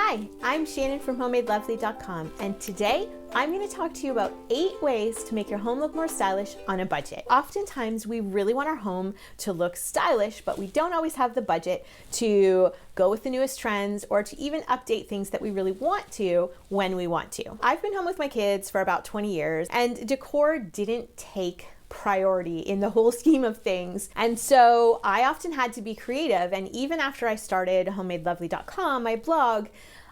Hi, I'm Shannon from HomemadeLovely.com, and today I'm going to talk to you about 8 ways to make your home look more stylish on a budget. Oftentimes we really want our home to look stylish, but we don't always have the budget to go with the newest trends or to even update things that we really want to when we want to. I've been home with my kids for about 20 years, and decor didn't take priority in the whole scheme of things. And so I often had to be creative. And even after I started HomemadeLovely.com, my blog,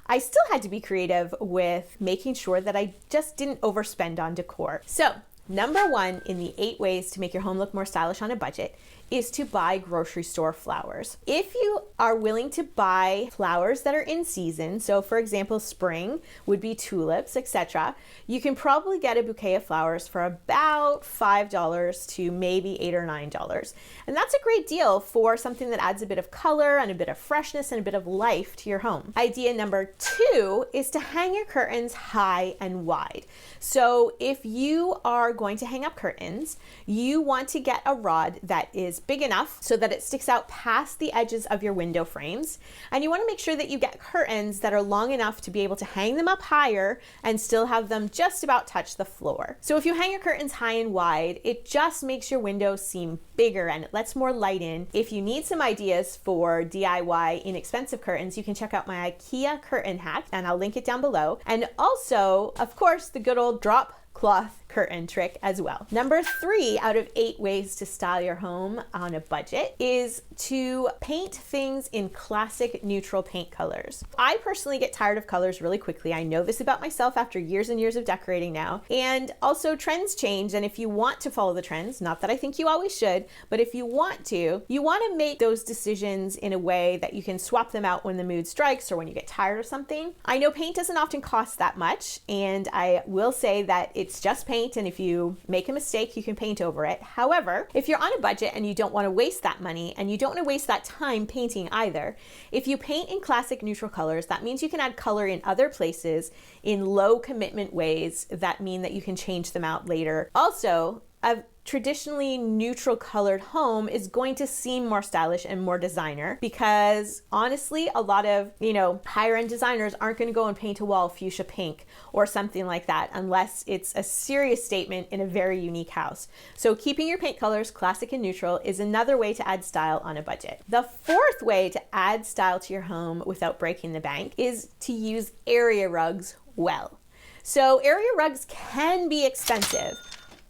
I still had to be creative with making sure that I just didn't overspend on decor. So number 1 in the 8 ways to make your home look more stylish on a budget is to buy grocery store flowers. If you are willing to buy flowers that are in season, so for example, spring would be tulips, etc., you can probably get a bouquet of flowers for about $5 to maybe $8 or $9. And that's a great deal for something that adds a bit of color and a bit of freshness and a bit of life to your home. Idea number 2 is to hang your curtains high and wide. So if you are going to hang up curtains, you want to get a rod that is big enough so that it sticks out past the edges of your window frames. And you want to make sure that you get curtains that are long enough to be able to hang them up higher and still have them just about touch the floor. So if you hang your curtains high and wide, it just makes your windows seem bigger and it lets more light in. If you need some ideas for DIY inexpensive curtains, you can check out my IKEA curtain hack, and I'll link it down below. And also, of course, the good old drop cloth curtain trick as well. Number 3 out of 8 ways to style your home on a budget is to paint things in classic neutral paint colors. I personally get tired of colors really quickly. I know this about myself after years and years of decorating now. And also trends change, and if you want to follow the trends, not that I think you always should, but if you want to make those decisions in a way that you can swap them out when the mood strikes or when you get tired of something. I know paint doesn't often cost that much, and I will say that it's just paint, and if you make a mistake, you can paint over it. However, if you're on a budget and you don't want to waste that money and you don't want to waste that time painting either, if you paint in classic neutral colors, that means you can add color in other places in low commitment ways that mean that you can change them out later. Also, a traditionally neutral colored home is going to seem more stylish and more designer because honestly, a lot of, higher end designers aren't going to go and paint a wall fuchsia pink or something like that unless it's a serious statement in a very unique house. So keeping your paint colors classic and neutral is another way to add style on a budget. The 4th way to add style to your home without breaking the bank is to use area rugs well. So area rugs can be expensive,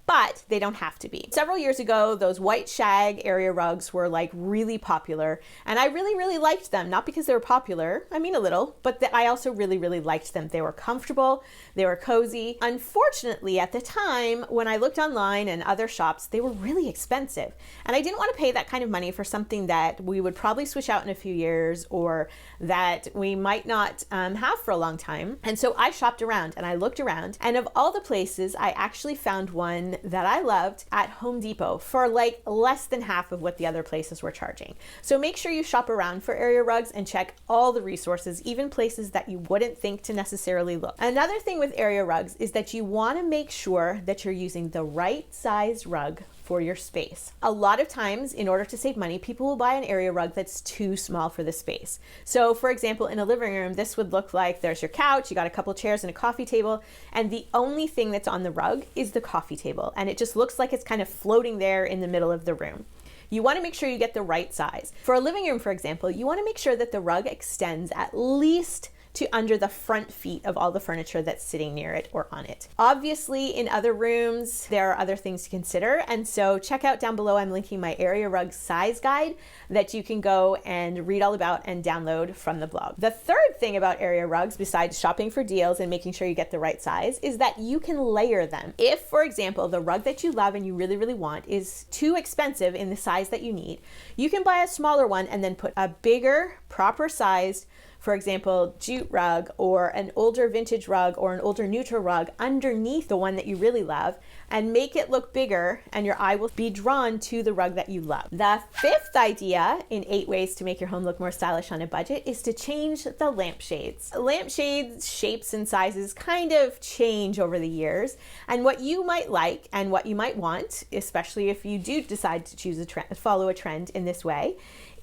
but they don't have to be. Several years ago, those white shag area rugs were like really popular, and I really, really liked them. Not because they were popular, I mean a little, but I also really, really liked them. They were comfortable, they were cozy. Unfortunately, at the time, when I looked online and other shops, they were really expensive. And I didn't want to pay that kind of money for something that we would probably switch out in a few years or that we might not have for a long time. And so I shopped around and I looked around, and of all the places, I actually found one that I loved at Home Depot for like less than half of what the other places were charging. So make sure you shop around for area rugs and check all the resources, even places that you wouldn't think to necessarily look. Another thing with area rugs is that you want to make sure that you're using the right size rug for your space. A lot of times, in order to save money, people will buy an area rug that's too small for the space. So for example, in a living room, this would look like there's your couch, you got a couple chairs and a coffee table, and the only thing that's on the rug is the coffee table. And it just looks like it's kind of floating there in the middle of the room. You want to make sure you get the right size. For a living room, for example, you want to make sure that the rug extends at least to under the front feet of all the furniture that's sitting near it or on it. Obviously, in other rooms, there are other things to consider. And so check out down below, I'm linking my area rug size guide that you can go and read all about and download from the blog. The 3rd thing about area rugs, besides shopping for deals and making sure you get the right size, is that you can layer them. If, for example, the rug that you love and you really, really want is too expensive in the size that you need, you can buy a smaller one and then put a bigger, proper sized, for example, jute rug or an older vintage rug or an older neutral rug underneath the one that you really love and make it look bigger, and your eye will be drawn to the rug that you love. The 5th idea in 8 ways to make your home look more stylish on a budget is to change the lampshades. Lampshades shapes and sizes kind of change over the years, and what you might like and what you might want, especially if you do decide to choose follow a trend in this way,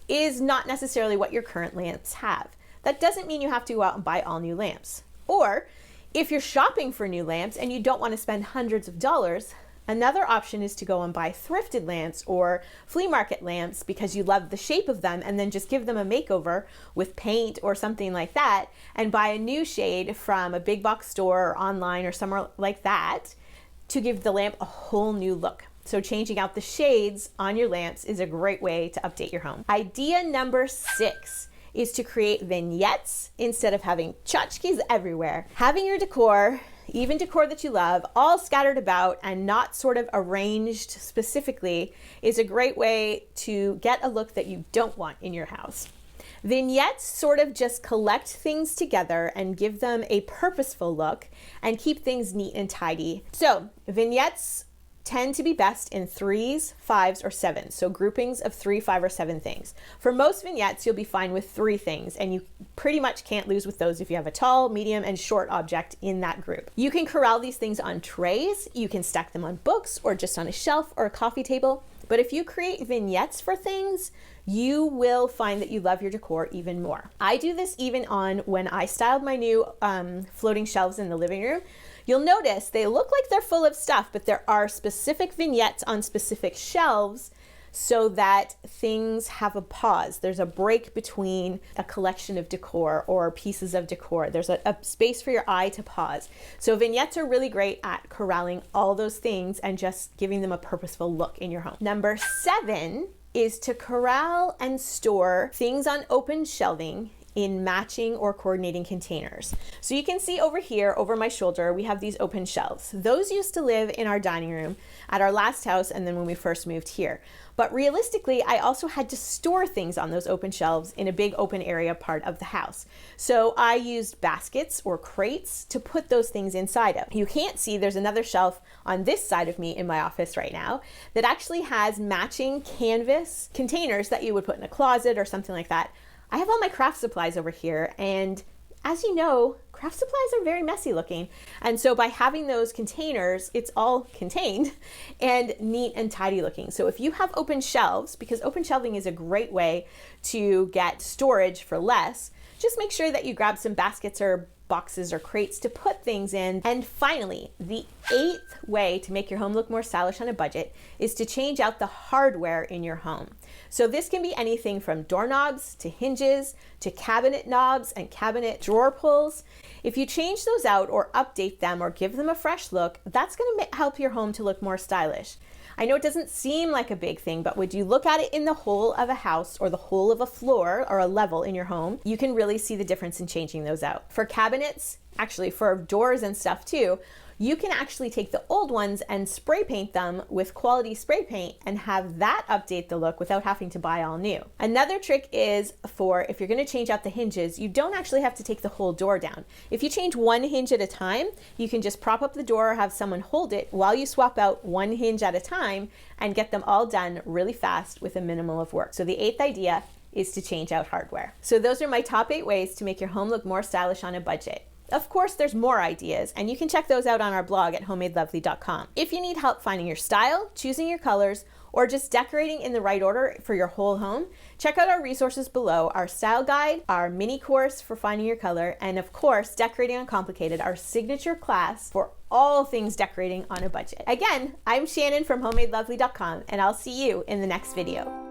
is not necessarily what your current lamps have. that doesn't mean you have to go out and buy all new lamps. Or if you're shopping for new lamps and you don't want to spend hundreds of dollars, another option is to go and buy thrifted lamps or flea market lamps because you love the shape of them, and then just give them a makeover with paint or something like that, and buy a new shade from a big box store or online or somewhere like that to give the lamp a whole new look. So changing out the shades on your lamps is a great way to update your home. Idea number 6 is to create vignettes instead of having tchotchkes everywhere. Having your decor, even decor that you love, all scattered about and not sort of arranged specifically, is a great way to get a look that you don't want in your house. Vignettes sort of just collect things together and give them a purposeful look and keep things neat and tidy. So vignettes tend to be best in 3s, 5s, or 7s. So groupings of 3, 5, or 7 things. For most vignettes, you'll be fine with 3 things, and you pretty much can't lose with those if you have a tall, medium, and short object in that group. You can corral these things on trays, you can stack them on books, or just on a shelf or a coffee table. But if you create vignettes for things, you will find that you love your decor even more. I do this even on when I styled my new floating shelves in the living room. You'll notice they look like they're full of stuff, but there are specific vignettes on specific shelves so that things have a pause. There's a break between a collection of decor or pieces of decor. There's a space for your eye to pause. So vignettes are really great at corralling all those things and just giving them a purposeful look in your home. Number 7 is to corral and store things on open shelving in matching or coordinating containers. So you can see over here, over my shoulder, we have these open shelves. Those used to live in our dining room at our last house and then when we first moved here. But realistically, I also had to store things on those open shelves in a big open area part of the house. So I used baskets or crates to put those things inside of. You can't see, there's another shelf on this side of me in my office right now that actually has matching canvas containers that you would put in a closet or something like that. I have all my craft supplies over here, and as you know, craft supplies are very messy looking. And so by having those containers, it's all contained and neat and tidy looking. So if you have open shelves, because open shelving is a great way to get storage for less, just make sure that you grab some baskets or boxes or crates to put things in. And finally, the 8th way to make your home look more stylish on a budget is to change out the hardware in your home. So this can be anything from doorknobs to hinges to cabinet knobs and cabinet drawer pulls. If you change those out or update them or give them a fresh look, that's going to help your home to look more stylish. I know it doesn't seem like a big thing, but when you look at it in the whole of a house or the whole of a floor or a level in your home, you can really see the difference in changing those out. For cabinets, actually for doors and stuff too, you can actually take the old ones and spray paint them with quality spray paint and have that update the look without having to buy all new. Another trick is for if you're going to change out the hinges, you don't actually have to take the whole door down. If you change one hinge at a time, you can just prop up the door or have someone hold it while you swap out one hinge at a time and get them all done really fast with a minimal of work. So the 8th idea is to change out hardware. So those are my top 8 ways to make your home look more stylish on a budget. Of course, there's more ideas, and you can check those out on our blog at homemadelovely.com. If you need help finding your style, choosing your colors, or just decorating in the right order for your whole home, check out our resources below, our style guide, our mini course for finding your color, and of course, Decorating Uncomplicated, our signature class for all things decorating on a budget. Again, I'm Shannon from homemadelovely.com, and I'll see you in the next video.